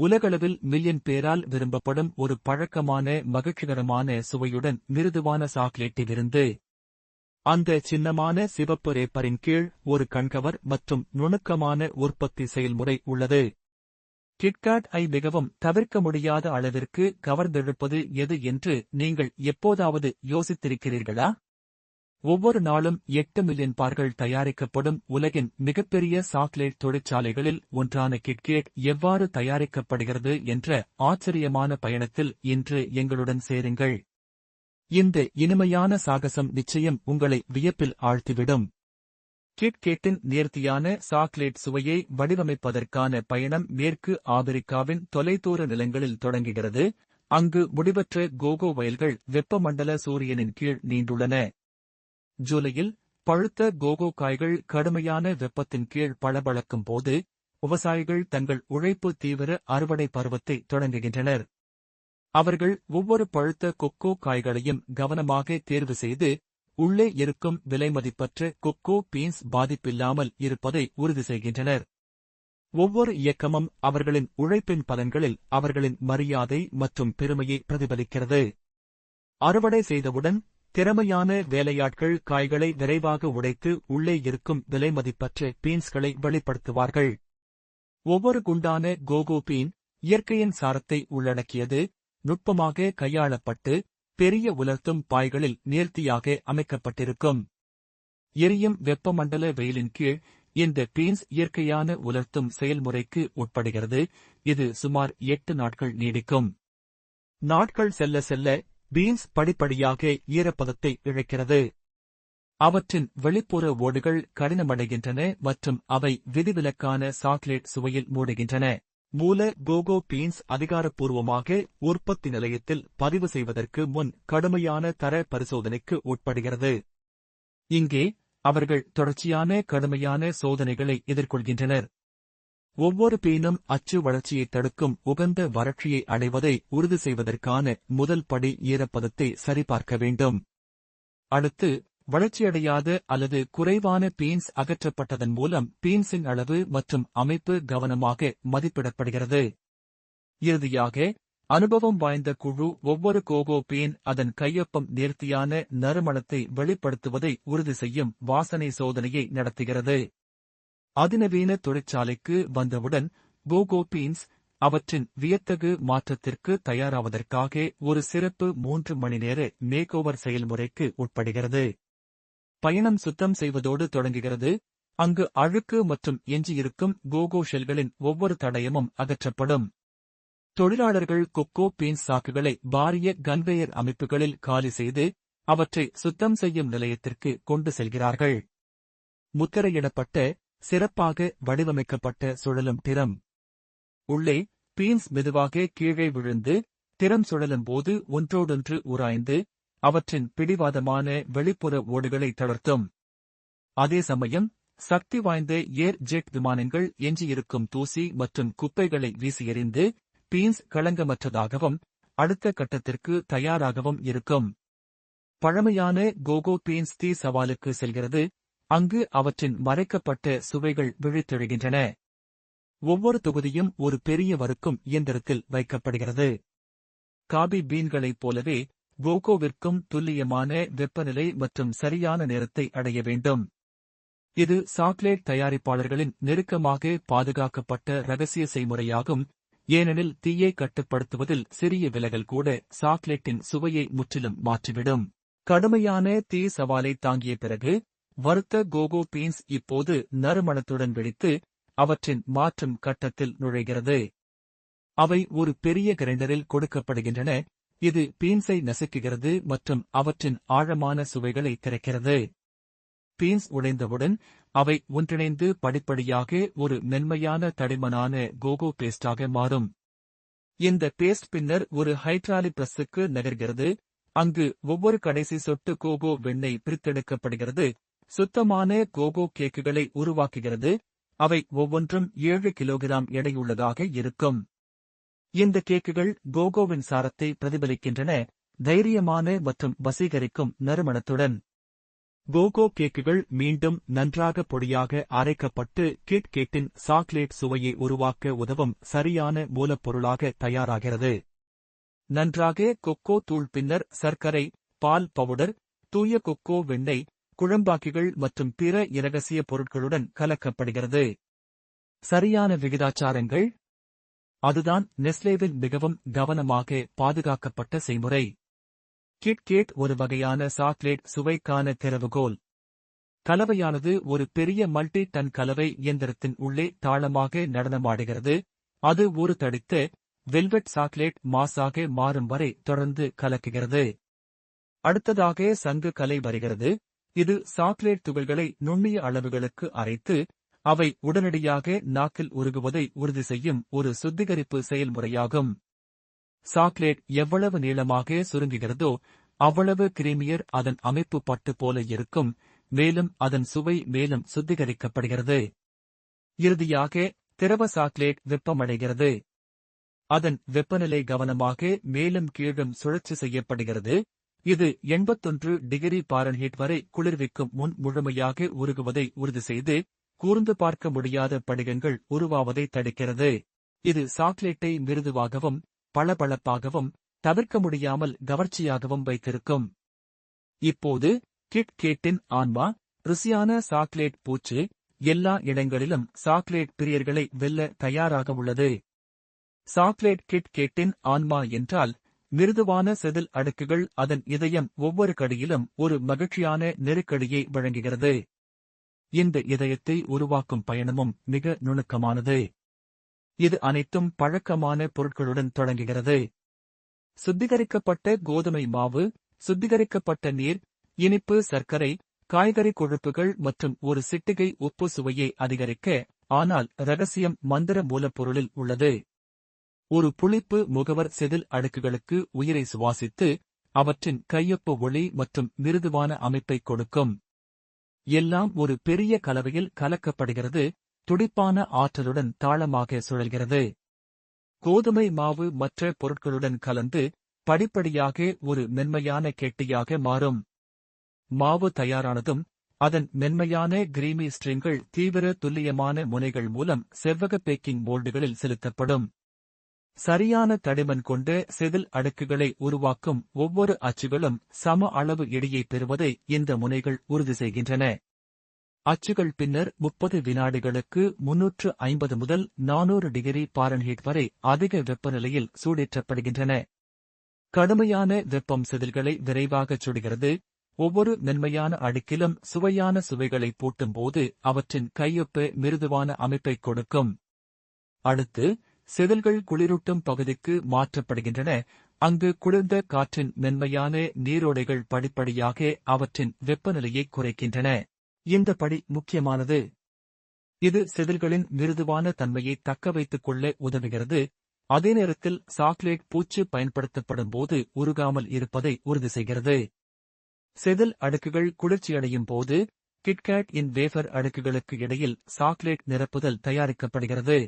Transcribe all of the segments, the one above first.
உலகளவில் மில்லியன் பேரால் விரும்பப்படும் ஒரு பழக்கமான மகிழ்ச்சிகரமான சுவையுடன் மிருதுவான சாக்லேட்டிலிருந்து அந்த சின்னமான சிவப்பு ரேப்பரின் கீழ் ஒரு கண்கவர் மற்றும் நுணுக்கமான உற்பத்தி செயல்முறை உள்ளது. கிட்காட் ஐ மிகவும் தவிர்க்க முடியாத அளவிற்கு கவர்ந்தெழுப்பது எது என்று நீங்கள் எப்போதாவது யோசித்திருக்கிறீர்களா? ஒவ்வொரு நாளும் 8 மில்லியன் பார்கள் தயாரிக்கப்படும் உலகின் மிகப்பெரிய சாக்லேட் தொழிற்சாலைகளில் ஒன்றான கிட்கேட் எவ்வாறு தயாரிக்கப்படுகிறது என்ற ஆச்சரியமான பயணத்தில் இன்று எங்களுடன் சேருங்கள். இந்த இனிமையான சாகசம் நிச்சயம் உங்களை வியப்பில் ஆழ்த்திவிடும். கிட்கேட்டின் நேர்த்தியான சாக்லேட் சுவையை வடிவமைப்பதற்கான பயணம் மேற்கு ஆப்பிரிக்காவின் தொலைதூர நிலங்களில் தொடங்குகிறது, அங்கு முடிவற்ற கோகோ வயல்கள் வெப்பமண்டல சூரியனின் கீழ் நீண்டுள்ளன. ஜூலையில் பழுத்த கோகோ காய்கள் கடுமையான வெப்பத்தின் கீழ் பளபளக்கும் போது விவசாயிகள் தங்கள் உழைப்பு தீவிர அறுவடை பருவத்தை தொடங்குகின்றனர். அவர்கள் ஒவ்வொரு பழுத்த கொக்கோ காய்களையும் கவனமாக தேர்வு செய்து உள்ளே இருக்கும் விலைமதிப்பற்ற கொக்கோ பீன்ஸ் பாதிப்பில்லாமல் இருப்பதை உறுதி செய்கின்றனர். ஒவ்வொரு இயக்கமும் அவர்களின் உழைப்பின் பலன்களில் அவர்களின் மரியாதை மற்றும் பெருமையை பிரதிபலிக்கிறது. அறுவடை செய்தவுடன் திறமையான வேலையாட்கள் காய்களை விரைவாக உடைத்து உள்ளே இருக்கும் விலைமதிப்பற்ற பீன்ஸ்களை வெளிப்படுத்துவார்கள். ஒவ்வொரு குண்டான கோகோ பீன் இயற்கையின் சாரத்தை உள்ளடக்கியது, நுட்பமாக கையாளப்பட்டு பெரிய உலர்த்தும் பாய்களில் நேர்த்தியாக அமைக்கப்பட்டிருக்கும். எரியும் வெப்பமண்டல வெயிலின் கீழ் இந்த பீன்ஸ் இயற்கையான உலர்த்தும் செயல்முறைக்கு உட்படுகிறது, இது சுமார் 8 நாட்கள் நீடிக்கும். நாட்கள் செல்ல செல்ல பீன்ஸ் படிப்படியாக ஈரப்பதத்தை இழக்கிறது. அவற்றின் வெளிப்புற ஓடுகள் கடினமடைகின்றன மற்றும் அவை விதிவிலக்கான சாக்லேட் சுவையில் மூடுகின்றன. மூல கோகோ பீன்ஸ் அதிகாரப்பூர்வமாக உற்பத்தி நிலையத்தில் பதிவு செய்வதற்கு முன் கடுமையான தர பரிசோதனைக்கு உட்படுகிறது. இங்கே அவர்கள் தொடர்ச்சியான கடுமையான சோதனைகளை எதிர்கொள்கின்றனர். ஒவ்வொரு பீனும் அச்சு வளர்ச்சியை தடுக்கும் உகந்த வறட்சியை அடைவதை உறுதி செய்வதற்கான முதல் படி ஈரப்பதத்தை சரிபார்க்க வேண்டும். அடுத்து வளர்ச்சியடையாத அல்லது குறைவான பீன்ஸ் அகற்றப்பட்டதன் மூலம் பீன்ஸின் அளவு மற்றும் அமைப்பு கவனமாக மதிப்பிடப்படுகிறது. இறுதியாக அனுபவம் வாய்ந்த குழு ஒவ்வொரு கோகோ பீன் அதன் கையொப்பம் நேர்த்தியான நறுமணத்தை வெளிப்படுத்துவதை உறுதி செய்யும் வாசனை சோதனையை நடத்துகிறது. அதிநவீன தொழிற்சாலைக்கு வந்தவுடன் கோகோ பீன்ஸ் அவற்றின் வியத்தகு மாற்றத்திற்கு தயாராவதற்காக ஒரு சிறப்பு 3 மணி நேர மேக்ஓவர் செயல்முறைக்கு உட்படுகிறது. பயணம் சுத்தம் செய்வதோடு தொடங்குகிறது, அங்கு அழுக்கு மற்றும் எஞ்சியிருக்கும் கோகோ ஷெல்களின் ஒவ்வொரு தடயமும் அகற்றப்படும். தொழிலாளர்கள் கொக்கோ பீன்ஸ் சாக்குகளை பாரிய கன்வேயர் அமைப்புகளில் காலி செய்து அவற்றை சுத்தம் செய்யும் நிலையத்திற்கு கொண்டு செல்கிறார்கள். முத்திரையிடப்பட்ட சிறப்பாக வடிவமைக்கப்பட்ட சுழலும் திறம். உள்ளே பீன்ஸ் மெதுவாக கீழே விழுந்து திறம் சுழலும் போது ஒன்றோடொன்று உராய்ந்து அவற்றின் பிடிவாதமான வெளிப்புற ஓடுகளை தளர்த்தும். அதே சமயம் சக்தி வாய்ந்த ஏர் ஜெட் விமானங்கள் எஞ்சியிருக்கும் தூசி மற்றும் குப்பைகளை வீசி எறிந்து பீன்ஸ் களங்கமற்றதாகவும் அடுத்த கட்டத்திற்கு தயாராகவும் இருக்கும். பழமையான கோகோ பீன்ஸ் தீ சவாலுக்கு செல்கிறது, அங்கு அவற்றின் மறைக்கப்பட்ட சுவைகள் விழித்தெழுகின்றன. ஒவ்வொரு தொகுதியும் ஒரு பெரிய வறுக்கும் இயந்திரத்தில் வைக்கப்படுகிறது. காபி பீன்களைப் போலவே கோகோவிற்கும் துல்லியமான வெப்பநிலை மற்றும் சரியான நேரத்தை அடைய வேண்டும். இது சாக்லேட் தயாரிப்பாளர்களின் நெருக்கமாக பாதுகாக்கப்பட்ட இரகசிய செய்முறையாகும், ஏனெனில் தீயை கட்டுப்படுத்துவதில் சிறிய விலகல் கூட சாக்லேட்டின் சுவையை முற்றிலும் மாற்றிவிடும். கடுமையான தீ சவாலை தாங்கிய பிறகு வறுத்த கோகோ பீன்ஸ் இப்போது நறுமணத்துடன் வெடித்து அவற்றின் மாற்றும் கட்டத்தில் நுழைகிறது. அவை ஒரு பெரிய கிரைண்டரில் கொடுக்கப்படுகின்றன, இது பீன்ஸை நசுக்குகிறது மற்றும் அவற்றின் ஆழமான சுவைகளை திறக்கிறது. பீன்ஸ் உடைந்தவுடன் அவை ஒன்றிணைந்து படிப்படியாக ஒரு மென்மையான தடிமனான கோகோ பேஸ்டாக மாறும். இந்த பேஸ்ட் பின்னர் ஒரு ஹைட்ராலிக் பிரஸ்ஸுக்கு நகர்கிறது, அங்கு ஒவ்வொரு கடைசி சொட்டு கோகோ வெண்ணெய் பிரித்தெடுக்கப்படுகிறது, சுத்தமான கோகோ கேக்குகளை உருவாக்குகிறது. அவை ஒவ்வொன்றும் 7 கிலோகிராம் எடையுள்ளதாக இருக்கும். இந்த கேக்குகள் கோகோவின் சாரத்தை பிரதிபலிக்கின்றன, தைரியமான மற்றும் வசீகரிக்கும் நறுமணத்துடன். கோகோ கேக்குகள் மீண்டும் நன்றாக பொடியாக அரைக்கப்பட்டு கிட்கேட்டின் சாக்லேட் சுவையை உருவாக்க உதவும் சரியான மூலப்பொருளாக தயாராகிறது. நன்றாக கொக்கோ தூள் பின்னர் சர்க்கரை, பால் பவுடர், தூய கொக்கோ வெண்ணெய், குழம்பாக்கிகள் மற்றும் பிற இரகசிய பொருட்களுடன் கலக்கப்படுகிறது. சரியான விகிதாச்சாரங்கள். அதுதான் நெஸ்லேவின் மிகவும் கவனமாக பாதுகாக்கப்பட்ட செய்முறை. கிட்கேட் ஒரு வகையான சாக்லேட் சுவைக்கான திறவுகோல். கலவையானது ஒரு பெரிய மல்டி டன் கலவை இயந்திரத்தின் உள்ளே தாளமாக நடனமாடுகிறது. அது ஒரு தடித்த வெல்வெட் சாக்லேட் மாஸாக மாறும் வரை தொடர்ந்து கலக்குகிறது. அடுத்ததாக சங்கு கலை வருகிறது. இது சாக்லேட் துகள்களை நுண்ணிய அளவுகளுக்கு அரைத்து அவை உடனடியாக நாக்கில் உருகுவதை உறுதி செய்யும் ஒரு சுத்திகரிப்பு செயல்முறையாகும். சாக்லேட் எவ்வளவு நீளமாக சுருங்குகிறதோ அவ்வளவு கிரீமியர் அதன் அமைப்பு பட்டு போல இருக்கும், மேலும் அதன் சுவை மேலும் சுத்திகரிக்கப்படுகிறது. இறுதியாக திரவ சாக்லேட் வெப்பமடைகிறது. அதன் வெப்பநிலை கவனமாக மேலும் கீழும் சுழற்சி செய்யப்படுகிறது. இது 81 டிகிரி பாரன்ஹீட் வரை குளிர்விக்கும் முன் முழுமையாக உருகுவதை உறுதி செய்து கூர்ந்து பார்க்க முடியாத படிகங்கள் உருவாவதை தடுக்கிறது. இது சாக்லேட்டை மிருதுவாகவும் பளபளப்பாகவும் தவிர்க்க முடியாமல் கவர்ச்சியாகவும் வைத்திருக்கும். இப்போது கிட்கேட்டின் ஆன்மா, ருசியான சாக்லேட் பூச்சு, எல்லா இடங்களிலும் சாக்லேட் பிரியர்களை வெல்ல தயாராக உள்ளது. சாக்லேட் கிட்கேட்டின் ஆன்மா என்றால் மிருதுவான செதில் அடுக்குகள். அதன் இதயம் ஒவ்வொரு கடியிலும் ஒரு மகிழ்ச்சியான நெருக்கடியை வழங்குகிறது. இந்த இதயத்தை உருவாக்கும் பயணமும் மிக நுணுக்கமானது. இது அனைத்தும் பழக்கமான பொருட்களுடன் தொடங்குகிறது. சுத்திகரிக்கப்பட்ட கோதுமை மாவு, சுத்திகரிக்கப்பட்ட நீர், இனிப்பு சர்க்கரை, காய்கறி கொழுப்புகள் மற்றும் ஒரு சிட்டிகை உப்பு சுவையை அதிகரிக்க. ஆனால் ரகசியம் மந்திர மூலப்பொருளில் உள்ளது. ஒரு புளிப்பு முகவர் செதில் அடுக்குகளுக்கு உயிரை சுவாசித்து அவற்றின் கையொப்ப ஒளி மற்றும் மிருதுவான அமைப்பை கொடுக்கும். எல்லாம் ஒரு பெரிய கலவையில் கலக்கப்படுகிறது, துடிப்பான ஆற்றலுடன் தாளமாக சுழல்கிறது. கோதுமை மாவு மற்ற பொருட்களுடன் கலந்து படிப்படியாக ஒரு மென்மையான கெட்டியாக மாறும். மாவு தயாரானதும் அதன் மென்மையான கிரீமி ஸ்ட்ரிங்கள் தீவிர துல்லியமான முனைகள் மூலம் செவ்வக பேக்கிங் மோல்டுகளில் செலுத்தப்படும். சரியான தடிமன் கொண்ட செதில் அடுக்குகளை உருவாக்கும் ஒவ்வொரு அச்சுகளும் சம அளவு எடையை பெறுவதை இந்த முனைகள் உறுதி செய்கின்றன. அச்சுகள் பின்னர் 30 வினாடிகளுக்கு 350 முதல் 400 டிகிரி பாரன்ஹீட் வரை அதிக வெப்பநிலையில் சூடேற்றப்படுகின்றன. கடுமையான வெப்பம் செதில்களை விரைவாகச் சுடுகிறது. ஒவ்வொரு மென்மையான அடுக்கிலும் சுவையான சுவைகளை பூட்டும் போது அவற்றின் கையொப்ப மிருதுவான அமைப்பைக் கொடுக்கும். அடுத்து செதில்கள் குளிரூட்டும் பகுதிக்கு மாற்றப்படுகின்றன. அங்கு குளிர்ந்த காற்றின் மென்மையான நீரோடைகள் படிப்படியாக அவற்றின் வெப்பநிலையை குறைக்கின்றன. இந்த படி முக்கியமானது. இது செதில்களின் மிருதுவான தன்மையை தக்கவைத்துக் கொள்ள உதவுகிறது. அதே நேரத்தில் சாக்லேட் பூச்சு பயன்படுத்தப்படும் போது உருகாமல் இருப்பதை உறுதி செய்கிறது. செதில் அடுக்குகள் குளிர்ச்சியடையும் போது கிட்கேட் இன் வேஃபர் அடுக்குகளுக்கு இடையில் சாக்லேட் நிரப்புதல் தயாரிக்கப்படுகிறது.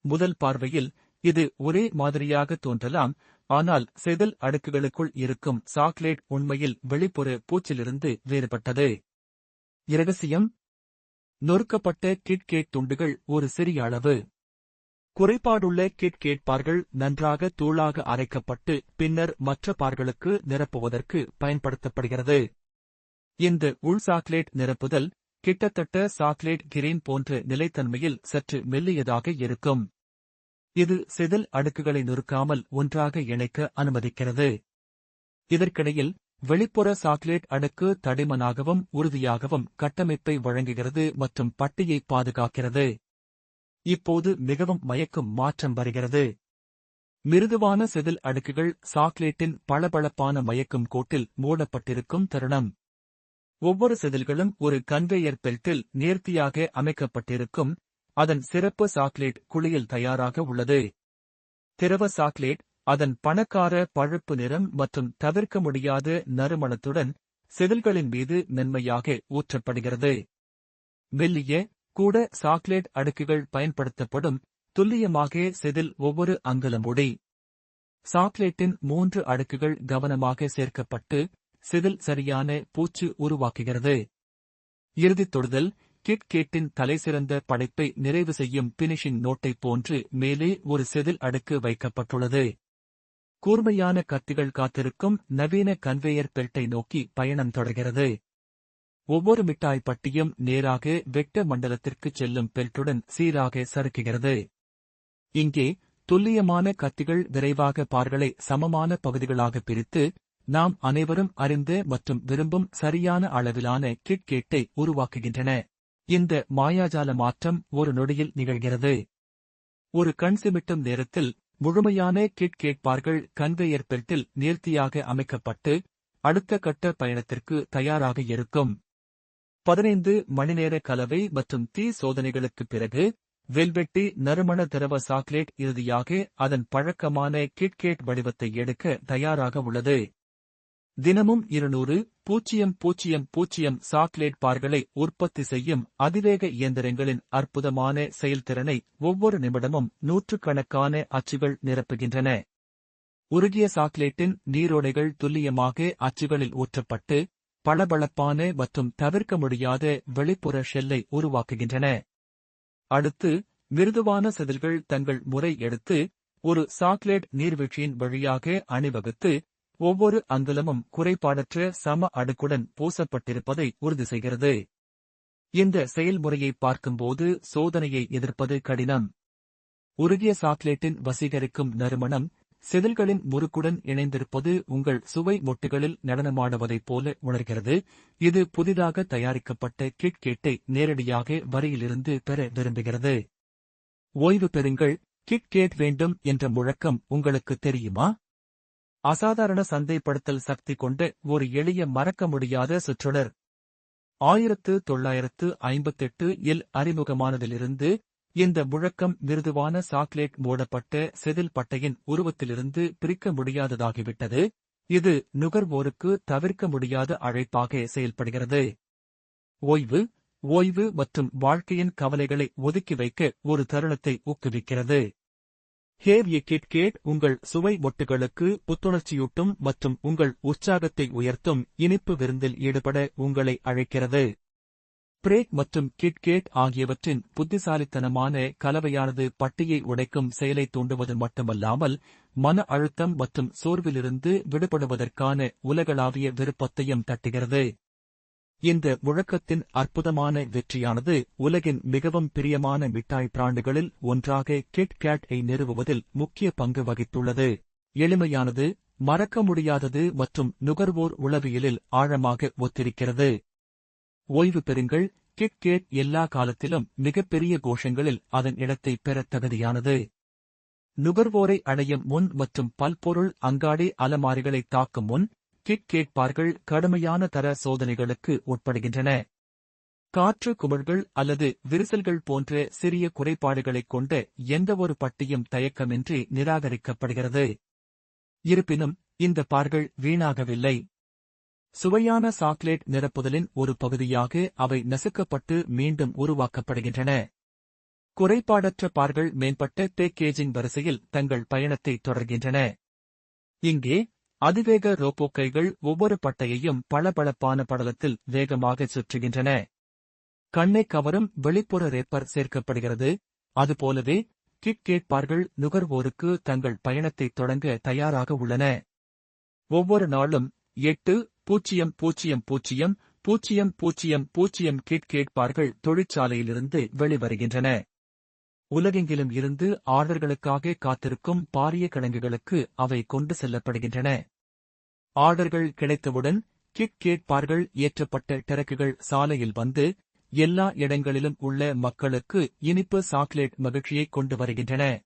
முதல் பார்வையில் இது ஒரே மாதிரியாக தோன்றலாம், ஆனால் செதில் அடுக்குகளுக்குள் இருக்கும் சாக்லேட் உண்மையில் வெளிப்புற பூச்சிலிருந்து வேறுபட்டது. இரகசியம்: நொறுக்கப்பட்ட கிட்கேட் துண்டுகள் ஒரு சிறிய அளவு. குறைபாடுள்ள கிட்கேட் பார்கள் நன்றாக தூளாக அரைக்கப்பட்டு பின்னர் மற்ற பார்களுக்கு நிரப்புவதற்கு பயன்படுத்தப்படுகிறது. இந்த உள் சாக்லேட் நிரப்புதல் கிட்டத்தட்ட சாக்லேட் கிரீன் போன்ற நிலைத்தன்மையில் சற்று மெல்லியதாக இருக்கும். இது செதில் அடுக்குகளை நொறுக்காமல் ஒன்றாக இணைக்க அனுமதிக்கிறது. இதற்கிடையில் வெளிப்புற சாக்லேட் அடுக்கு தடிமனாகவும் உறுதியாகவும் கட்டமைப்பை வழங்குகிறது மற்றும் பட்டியை பாதுகாக்கிறது. இப்போது மிகவும் மயக்கும் மாற்றம் வருகிறது. மிருதுவான செதில் அடுக்குகள் சாக்லேட்டின் பளபளப்பான மயக்கும் கோட்டில் மூடப்பட்டிருக்கும் தருணம். ஒவ்வொரு செதில்களும் ஒரு கன்வேயர் பெல்ட்டில் நேர்த்தியாக அமைக்கப்பட்டிருக்கும். அதன் சிறப்பு சாக்லேட் குளியல் தயாராக உள்ளது. திரவ சாக்லேட் அதன் பணக்கார பழுப்பு நிறம் மற்றும் தவிர்க்க முடியாத நறுமணத்துடன் செதில்களின் மீது மென்மையாக ஊற்றப்படுகிறது. மெல்லிய கூட சாக்லேட் அடுக்குகள் பயன்படுத்தப்படும். துல்லியமாக செதில் ஒவ்வொரு அங்குலம் உடை. சாக்லேட்டின் 3 அடுக்குகள் கவனமாக சேர்க்கப்பட்டு செதில் சரியான பூச்சு உருவாக்குகிறது. இறுதித் தொடுதல் கிட் கேட்டின் தலைசிறந்த படைப்பை நிறைவு செய்யும் பினிஷிங் நோட்டைப் போன்று மேலே ஒரு செதில் அடுக்கு வைக்கப்பட்டுள்ளது. கூர்மையான கத்திகள் காத்திருக்கும் நவீன கன்வேயர் பெல்ட்டை நோக்கி பயணம் தொடர்கிறது. ஒவ்வொரு மிட்டாய் பட்டியும் நேராக வெட்ட மண்டலத்திற்குச் செல்லும் பெல்ட்டுடன் சீராக சறுக்குகிறது. இங்கே துல்லியமான கத்திகள் விரைவாக பார்களை சமமான பகுதிகளாக பிரித்து நாம் அனைவரும் அறிந்த மற்றும் விரும்பும் சரியான அளவிலான கிட் கேட்டை உருவாக்குகின்றன. இந்த மாயாஜால மாற்றம் ஒரு நொடியில் நிகழ்கிறது. ஒரு கண் சிமிட்டும் நேரத்தில் முழுமையான கிட் கேட் பார்கள் கன்வேயர் பெல்ட்டில் நேர்த்தியாக அமைக்கப்பட்டு அடுத்த கட்ட பயணத்திற்கு தயாராக இருக்கும். 15 மணிநேர கலவை மற்றும் தீ சோதனைகளுக்குப் பிறகு வெல்வெட்டி நறுமண திரவ சாக்லேட் இறுதியாக அதன் பழக்கமான கிட்கேட் வடிவத்தை எடுக்க தயாராக உள்ளது. தினமும் 200,000 சாக்லேட் பார்களை உற்பத்தி செய்யும் அதிவேக இயந்திரங்களின் அற்புதமான செயல்திறனை ஒவ்வொரு நிமிடமும் நூற்றுக்கணக்கான அச்சுகள் நிரப்புகின்றன. உருகிய சாக்லேட்டின் நீரோடைகள் துல்லியமாக அச்சுகளில் ஊற்றப்பட்டு பளபளப்பான மற்றும் தவிர்க்க முடியாத வெளிப்புற ஷெல்லை உருவாக்குகின்றன. அடுத்து மிருதுவான செதில்கள் தங்கள் முறை எடுத்து ஒரு சாக்லேட் நீர்வீழ்ச்சியின் வழியாக அணிவகுத்து ஒவ்வொரு அங்குலமும் குறைபாடற்ற சம அடுக்குடன் பூசப்பட்டிருப்பதை உறுதி செய்கிறது. இந்த செயல்முறையை பார்க்கும்போது சோதனையை எதிர்ப்பது கடினம். உருகிய சாக்லேட்டின் வசீகரிக்கும் நறுமணம் செதில்களின் முறுக்குடன் இணைந்திருப்பது உங்கள் சுவை மொட்டுகளில் நடனமாடுவதைப் போல உணர்கிறது. இது புதிதாக தயாரிக்கப்பட்ட கிட் கேட்டை நேரடியாக வரியிலிருந்து பெற விரும்புகிறது. ஓய்வு பெறுங்கள், கிட் கேட் வேண்டும் என்ற முழக்கம் உங்களுக்கு தெரியுமா? அசாதாரண சந்தைப்படுத்தல் சக்தி கொண்ட ஒரு எளிய மறக்க முடியாத சுற்றுலர். 1958 அறிமுகமானதிலிருந்து இந்த முழக்கம் மிருதுவான சாக்லேட் மூடப்பட்ட செதில் பட்டையின் உருவத்திலிருந்து பிரிக்க முடியாததாகிவிட்டது. இது நுகர்வோருக்கு தவிர்க்க முடியாத அழைப்பாக செயல்படுகிறது. ஓய்வு மற்றும் வாழ்க்கையின் கவலைகளை ஒதுக்கி வைக்க ஒரு தருணத்தை ஊக்குவிக்கிறது. ஹேவ் எ கிட் கேட் உங்கள் சுவை மொட்டுகளுக்கு புத்துணர்ச்சியூட்டும் மற்றும் உங்கள் உற்சாகத்தை உயர்த்தும் இனிப்பு விருந்தில் ஈடுபட உங்களை அழைக்கிறது. பிரேக் மற்றும் கிட் கேட் ஆகியவற்றின் புத்திசாலித்தனமான கலவையானது பட்டியை உடைக்கும் செயலை தூண்டுவது மட்டுமல்லாமல் மன அழுத்தம் மற்றும் சோர்விலிருந்து விடுபடுவதற்கான உலகளாவிய விருப்பத்தையும் தட்டுகிறது. இந்த முழக்கத்தின் அற்புதமான வெற்றியானது உலகின் மிகவும் பிரியமான மிட்டாய் பிராண்டுகளில் ஒன்றாக கிட் கேட்-ஐ நிறுவுவதில் முக்கிய பங்கு வகித்துள்ளது. எளிமையானது, மறக்க முடியாதது மற்றும் நுகர்வோர் உளவியலில் ஆழமாக ஒத்திருக்கிறது. ஓய்வு பெறுங்கள், கிட் கேட் எல்லா காலத்திலும் மிகப்பெரிய கோஷங்களில் அதன் இடத்தை பெறத் தகுதியானது. நுகர்வோரை அடையும் முன் மற்றும் பல்பொருள் அங்காடி அலமாரிகளை தாக்கும் முன் கிட் கேட் பார்கள் கடுமையான தர சோதனைகளுக்கு உட்படுகின்றன. காற்று குமிழ்கள் அல்லது விரிசல்கள் போன்ற சிறிய குறைபாடுகளைக் கொண்ட எந்தவொரு பட்டியும் தயக்கமின்றி நிராகரிக்கப்படுகிறது. இருப்பினும் இந்த பார்கள் வீணாகவில்லை. சுவையான சாக்லேட் நிரப்புதலின் ஒரு பகுதியாக அவை நசுக்கப்பட்டு மீண்டும் உருவாக்கப்படுகின்றன. குறைபாடற்ற பார்கள் மேம்பட்ட பேக்கேஜிங் வரிசையில் தங்கள் பயணத்தை தொடர்கின்றன. இங்கே அதிவேக ரோபோ கைகள் ஒவ்வொரு பட்டையையும் பளபளப்பான படலத்தில் வேகமாக சுற்றுகின்றன. கண்ணை கவரும் வெளிப்புற ரேப்பர் சேர்க்கப்படுகிறது. அதுபோலவே கிட் கேட் பார்கள் நுகர்வோருக்கு தங்கள் பயணத்தை தொடங்க தயாராக உள்ளன. ஒவ்வொரு நாளும் 8,000,000 கிட் கேட் பார்கள் தொழிற்சாலையிலிருந்து வெளிவருகின்றன. உலகெங்கிலும் இருந்து ஆர்டர்களுக்காக காத்திருக்கும் பாரிய கிடங்குகளுக்கு அவை கொண்டு செல்லப்படுகின்றன. ஆர்டர்கள் கிடைத்தவுடன் கிட் கேட் பார்கள் ஏற்றப்பட்ட டிரக்குகள் சாலையில் வந்து எல்லா இடங்களிலும் உள்ள மக்களுக்கு இனிப்பு சாக்லேட் மகிழ்ச்சியை கொண்டு வருகின்றன.